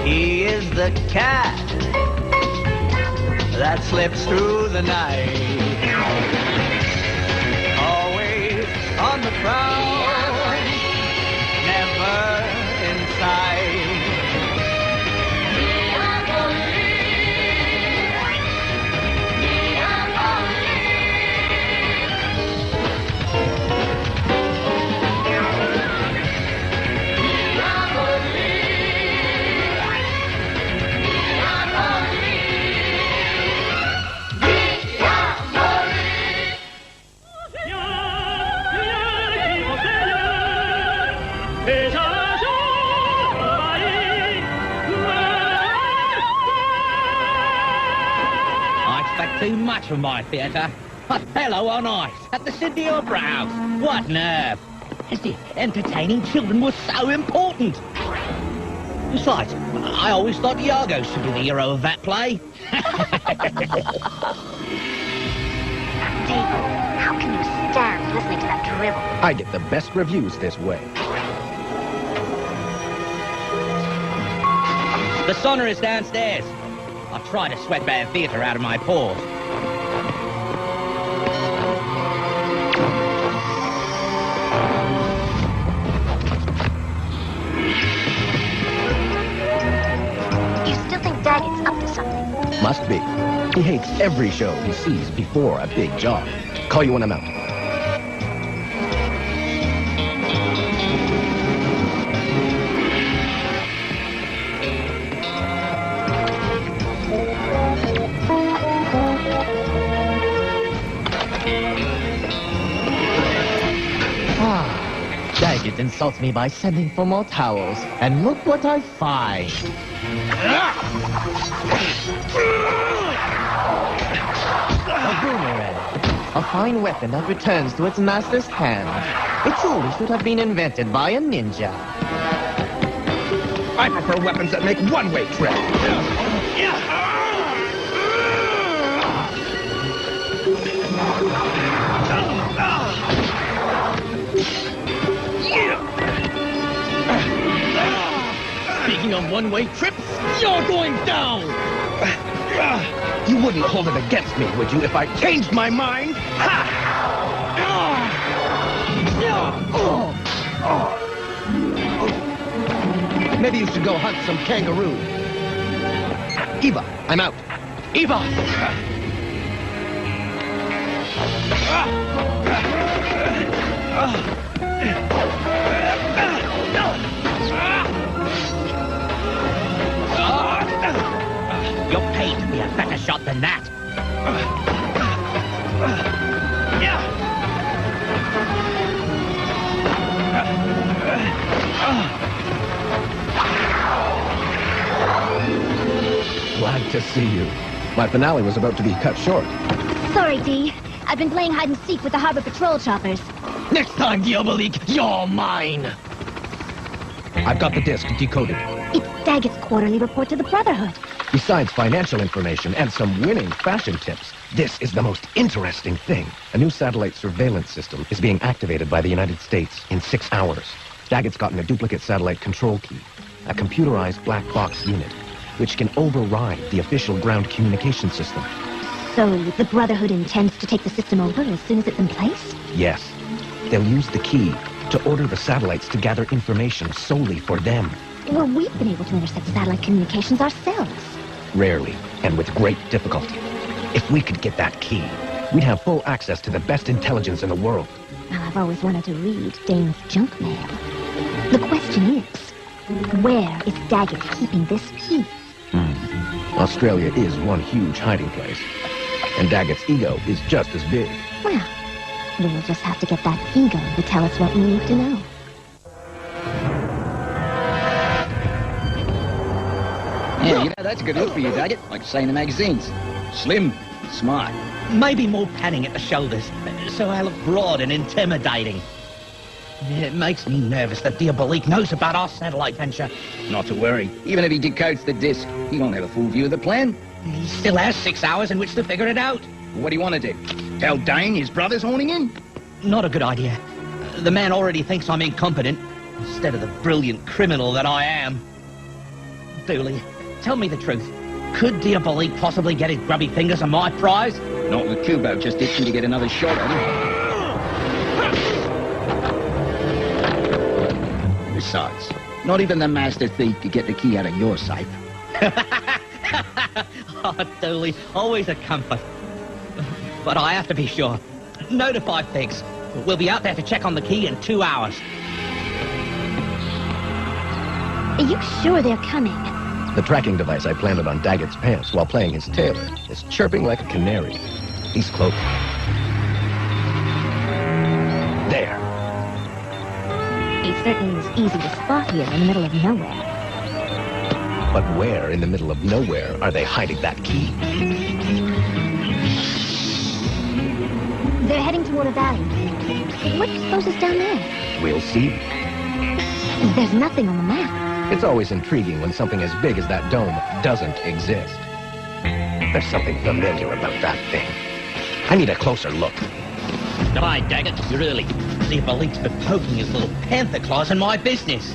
He is the cat that slips through the night, always on the prowl, never in sight. Too much for my theatre. Othello on ice at the Sydney Opera House. What nerve! As if entertaining children was so important. Besides, I always thought Iago should be the hero of that play. Dave, how can you stand listening to that drivel? I get the best reviews this way. The sauna is downstairs. I'll try to sweat bad theatre out of my pores. You still think Daggett's up to something? Must be. He hates every show he sees before a big job. Call you when I'm out. Daggett insults me by sending for more towels, and look what I find. A boomerang. A fine weapon that returns to its master's hand. It truly should have been invented by a ninja. I prefer weapons that make one-way trip. Speaking of one-way trips, you're going down! You wouldn't hold it against me, would you, if I changed my mind? Maybe you should go hunt some kangaroo. Eva, I'm out. Eva! You're paid to be a better shot than that. Glad to see you. My finale was about to be cut short. Sorry, Dee. I've been playing hide and seek with the harbor patrol choppers. Next time, Diabolik, you're mine! I've got the disc decoded. It's Daggett's quarterly report to the Brotherhood. Besides financial information and some winning fashion tips, this is the most interesting thing. A new satellite surveillance system is being activated by the United States in 6 hours. Daggett's gotten a duplicate satellite control key, a computerized black box unit, which can override the official ground communication system. So, the Brotherhood intends to take the system over as soon as it's in place? Yes. They'll use the key to order the satellites to gather information solely for them. Well, we've been able to intercept satellite communications ourselves. Rarely, and with great difficulty. If we could get that key, we'd have full access to the best intelligence in the world. Well, I've always wanted to read Dane's junk mail. The question is, where is Daggett keeping this key? Australia is one huge hiding place. And Daggett's ego is just as big. Well, we'll just have to get that ego to tell us what we need to know. Yeah, you know, that's a good look for you, Daggett. Like you say in the magazines. Slim, smart. Maybe more padding at the shoulders, so I look broad and intimidating. It makes me nervous that Diabolik knows about our satellite venture. Not to worry. Even if he decodes the disc, he won't have a full view of the plan. He still has 6 hours in which to figure it out. What do you want to do? Tell Dane his brother's horning in? Not a good idea. The man already thinks I'm incompetent, instead of the brilliant criminal that I am. Dooley, tell me the truth. Could Diabolik possibly get his grubby fingers on my prize? Not with Kubo just itching to get another shot at him. Besides, not even the master thief could get the key out of your safe. Oh, Dooley, always a comfort. But I have to be sure. Notify Figs. We'll be out there to check on the key in 2 hours. Are you sure they're coming? The tracking device I planted on Daggett's pants while playing his tailor is chirping like a canary. He's close. There. It certainly is easy to spot here in the middle of nowhere. But where in the middle of nowhere are they hiding that key? They're heading toward a valley. What do you suppose is down there? We'll see. There's nothing on the map. It's always intriguing when something as big as that dome doesn't exist. There's something familiar about that thing. I need a closer look. Goodbye, Daggett. You're early. Diabolik's been poking his little panther claws in my business.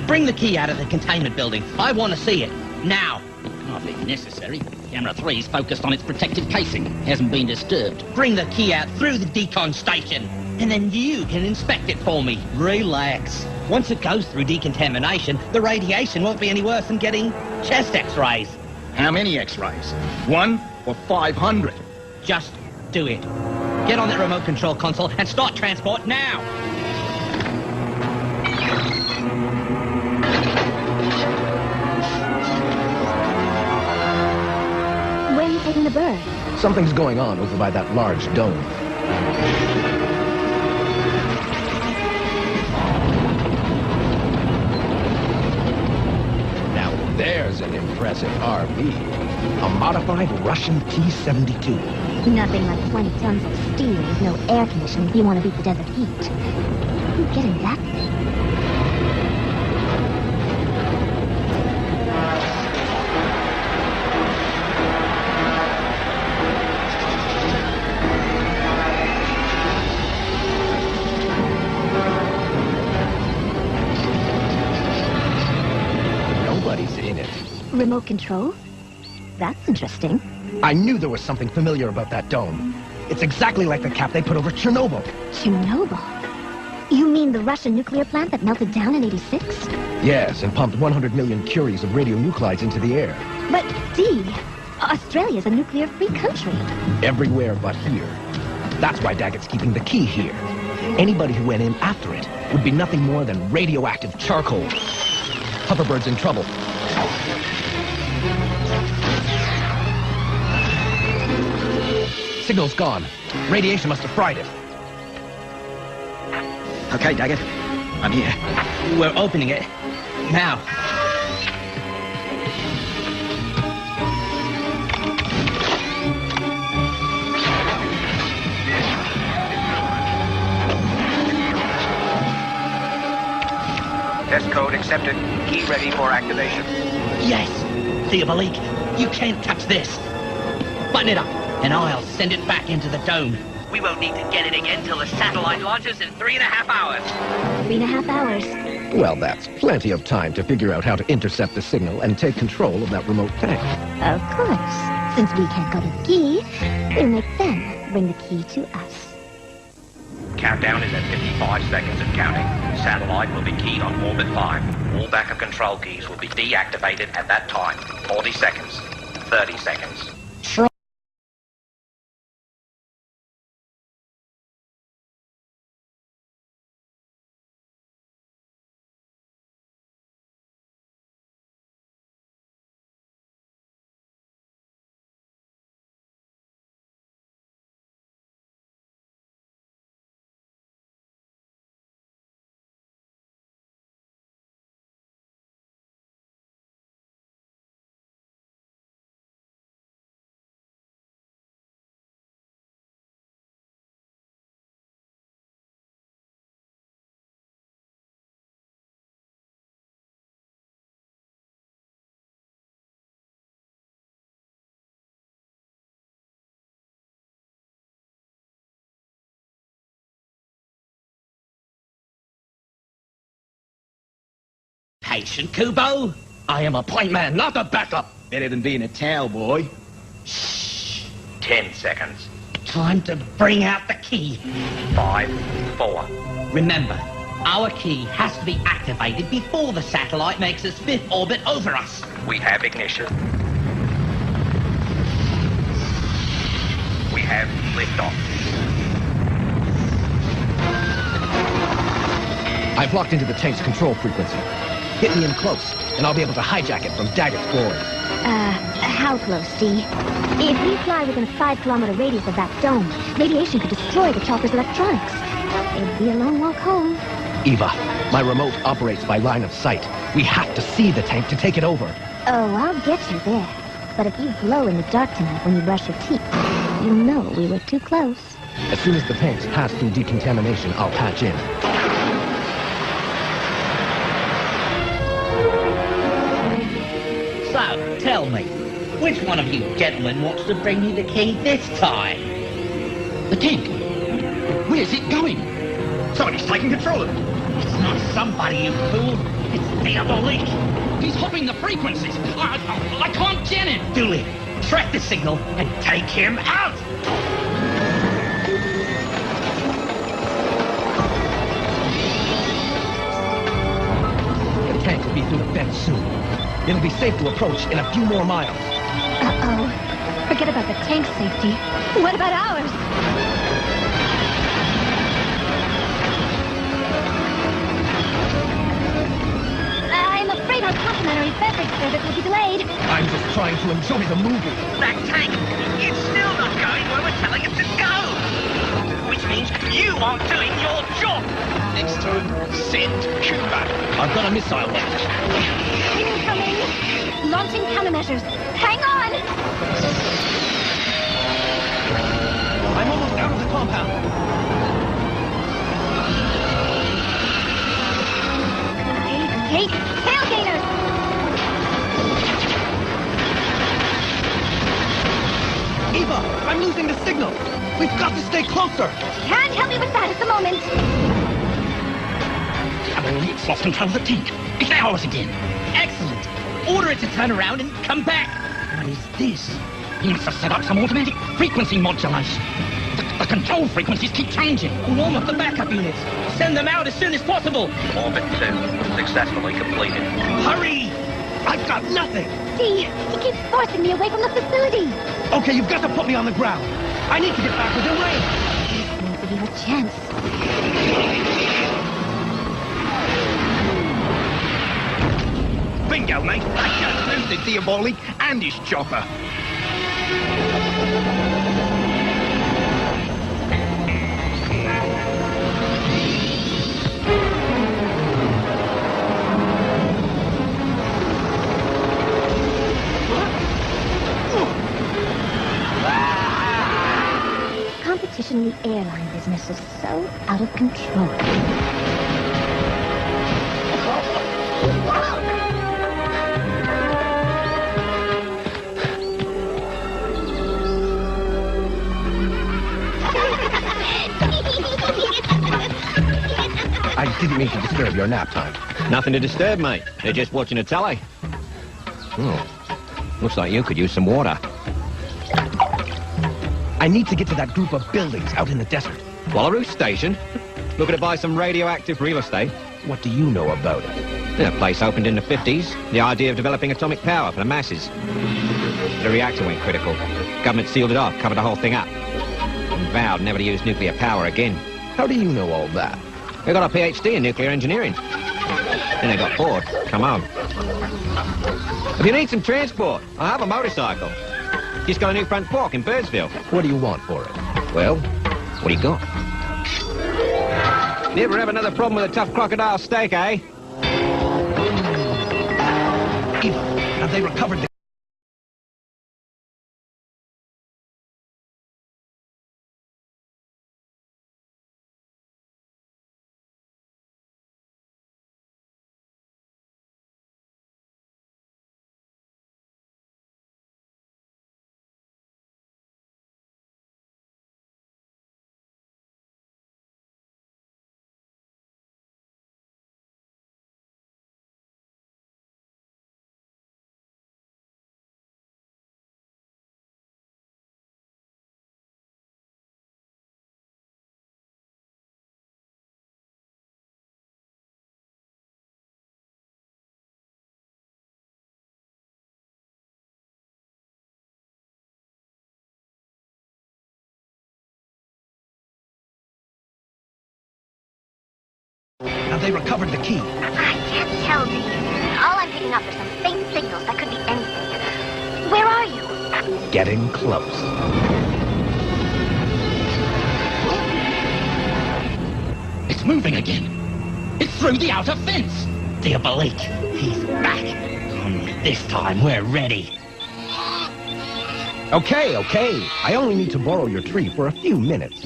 Bring the key out of the containment building. I want to see it. Now. Hardly necessary. Camera 3's focused on its protective casing. Hasn't been disturbed. Bring the key out through the decon station. And then you can inspect it for me. Relax. Once it goes through decontamination, the radiation won't be any worse than getting chest x-rays. How many x-rays? 1 or 500? Just do it. Get on that remote control console and start transport now. Where are you taking the bird? Something's going on over by that large dome. Now there's an impressive RV. A modified Russian T-72. Nothing like 20 tons of steel with no air conditioning if you want to beat the desert heat. Who's getting that thing? Nobody's in it. Remote control? That's interesting. I knew there was something familiar about that dome. It's exactly like the cap they put over Chernobyl. Chernobyl? You mean the Russian nuclear plant that melted down in '86? Yes, and pumped 100 million curies of radionuclides into the air. But, Dee, Australia's a nuclear-free country. Everywhere but here. That's why Daggett's keeping the key here. Anybody who went in after it would be nothing more than radioactive charcoal. Hoverbird's in trouble. Signal's gone. Radiation must have fried it. Okay, Daggett. I'm here. We're opening it. Now. Test code accepted. Key ready for activation. Yes. Diabolik, you can't touch this. Button it up, and I'll send it back into the dome. We won't need to get it again till the satellite launches in 3.5 hours. 3.5 hours. Well, that's plenty of time to figure out how to intercept the signal and take control of that remote tank. Of course. Since we can't go to the key, we'll make them bring the key to us. Countdown is at 55 seconds and counting. Satellite will be keyed on orbit 5. All backup control keys will be deactivated at that time. 40 seconds. 30 seconds. Patient, Kubo. I am a point man, not a backup. Better than being a towel boy. 10 seconds. Time to bring out the key. 5, 4. Remember, our key has to be activated before the satellite makes its fifth orbit over us. We have ignition. We have liftoff. I've locked into the tank's control frequency. Hit me in close, and I'll be able to hijack it from Daggett's glory. How close, Dee? If we fly within a 5-kilometer radius of that dome, radiation could destroy the chopper's electronics. It'd be a long walk home. Eva, my remote operates by line of sight. We have to see the tank to take it over. Oh, I'll get you there. But if you glow in the dark tonight when you brush your teeth, you'll know we were too close. As soon as the tanks pass through decontamination, I'll patch in. So, tell me, which one of you gentlemen wants to bring me the key this time? The tank. Where's it going? Somebody's taking control of it. It's not somebody, you fool. It's Diabolik. He's hopping the frequencies. I can't get him. Dooley, track the signal and take him out! The tank will be through the fence soon. It'll be safe to approach in a few more miles. Uh-oh. Forget about the tank's safety. What about ours? I'm afraid our complimentary beverage service will be delayed. I'm just trying to enjoy the movie. That tank, it's still not going where we're telling it to go. Which means you aren't doing your job. Next to send Cuba. I've got a missile launch. Incoming! Launching countermeasures. Hang on! I'm almost out of the compound. I hate tailgaters! Eva, I'm losing the signal. We've got to stay closer. Can't help you with that at the moment. Diabolik's lost control of the tank. It's ours again. Excellent. Order it to turn around and come back. What is this? He must have set up some automatic frequency modulation. The control frequencies keep changing. Warm up the backup units. Send them out as soon as possible. Orbit 2 successfully completed. Hurry! I've got nothing. See, he keeps forcing me away from the facility. Okay, you've got to put me on the ground. I need to get back within range. This may be your chance. Bingo, mate. I just lose the Diabolik and his chopper. Competition in the airline business is so out of control. I didn't mean to disturb your nap time. Nothing to disturb, mate. They're just watching a telly. Oh, looks like you could use some water. I need to get to that group of buildings out in the desert. Wallaroo Station? Looking to buy some radioactive real estate? What do you know about it? The place opened in the 50s. The idea of developing atomic power for the masses. The reactor went critical. Government sealed it off, covered the whole thing up. And vowed never to use nuclear power again. How do you know all that? They got a PhD in nuclear engineering. Then they got bored. Come home. If you need some transport, I have a motorcycle. Just got a new front fork in Birdsville. What do you want for it? Well, what do you got? Never have another problem with a tough crocodile steak, eh? Eva, have they recovered the Have they recovered the key? I can't tell, Dee. All I'm picking up are some faint signals that could be anything. Where are you? Getting close. It's moving again. It's through the outer fence. Diabolik, he's back. Only this time we're ready. Okay. I only need to borrow your tree for a few minutes.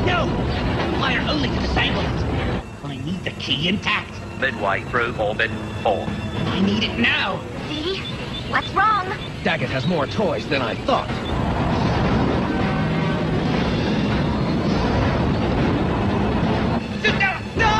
No! Fire only to disable it. I need the key intact. Midway through orbit 4. I need it now. Dee, what's wrong? Daggett has more toys than I thought. Sit down! No!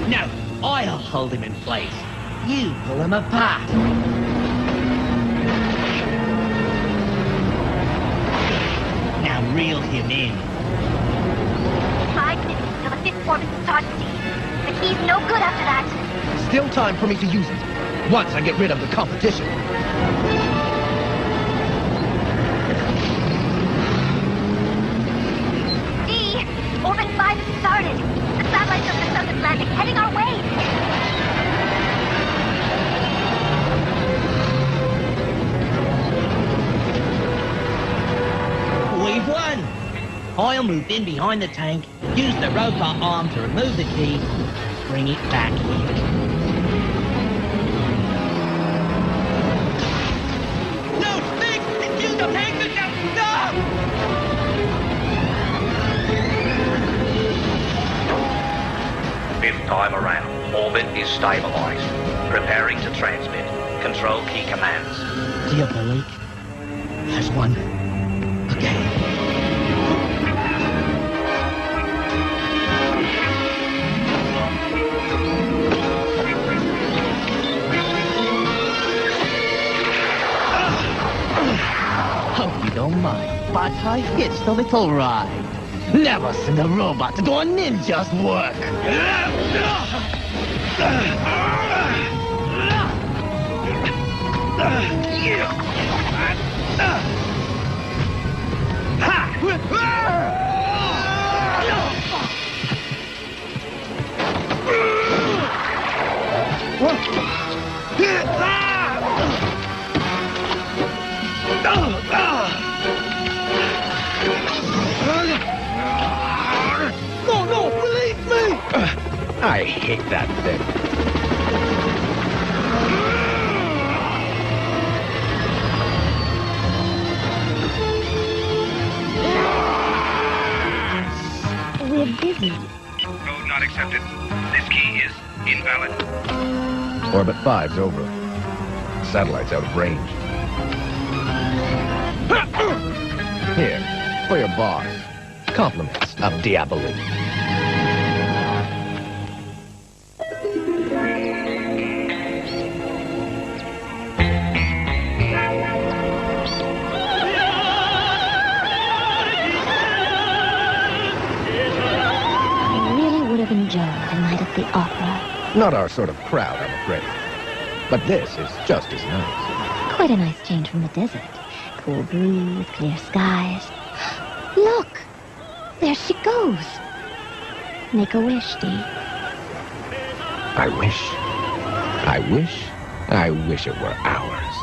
No, I'll hold him in place. You pull him apart. Now reel him in. 5 minutes until the 5th orbit starts, Dee. The key's no good after that. Still time for me to use it. Once I get rid of the competition. Dee, orbit 5 has started. The satellites of the South Atlantic heading our way. We've won! I'll move in behind the tank, use the robot arm to remove the key, bring it back here. No, Stick! Use the tank to stop! Fifth time around. Orbit is stabilized. Preparing to transmit. Control key commands. Diabolik has won again. Hope you don't mind, but I hitched a little ride. Never seen a robot do a ninja's work. No, believe me! I hate that thing. We're busy. Code not accepted. This key is invalid. Orbit 5's over. Satellite's out of range. Here, for your boss. Compliments of Diabolik. I really would have enjoyed a night at the opera. Not our sort of crowd, I'm afraid. But this is just as nice. Quite a nice change from the desert. Cool breeze, clear skies. Look! There she goes. Make a wish, Dee. I wish it were ours.